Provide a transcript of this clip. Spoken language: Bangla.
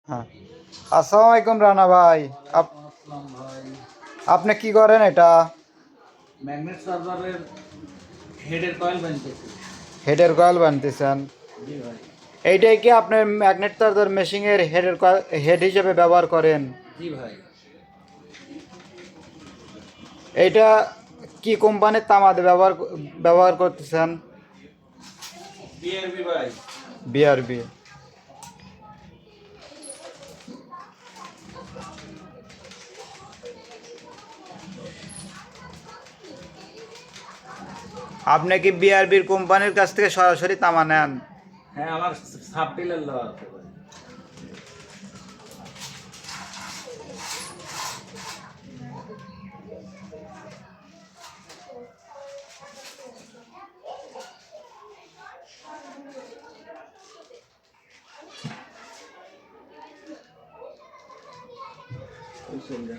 হ্যাঁ, আসসালামু আলাইকুম রানা ভাই। আসসালাম ভাই। আপনি কি করেন এটা? ম্যাগনেট সার্ভারের হেডের কয়েল বানতেছি। হেডের কয়েল বানতেছেন? জি ভাই। এইটাই কি আপনি ম্যাগনেট চার্জার মেশিনের হেড হিসেবে ব্যবহার করেন? জি ভাই। এইটা কি কোম্পানির তামাতে ব্যবহার করতেছেন? বিআরবি ভাই। বিআরবি। আপনি কি বিআরবির কোম্পানির কাছ থেকে সরাসরি তামা নেন? হ্যাঁ, আমার সাব ডিলার লওয়া আছে ভাই। ওই চল যা।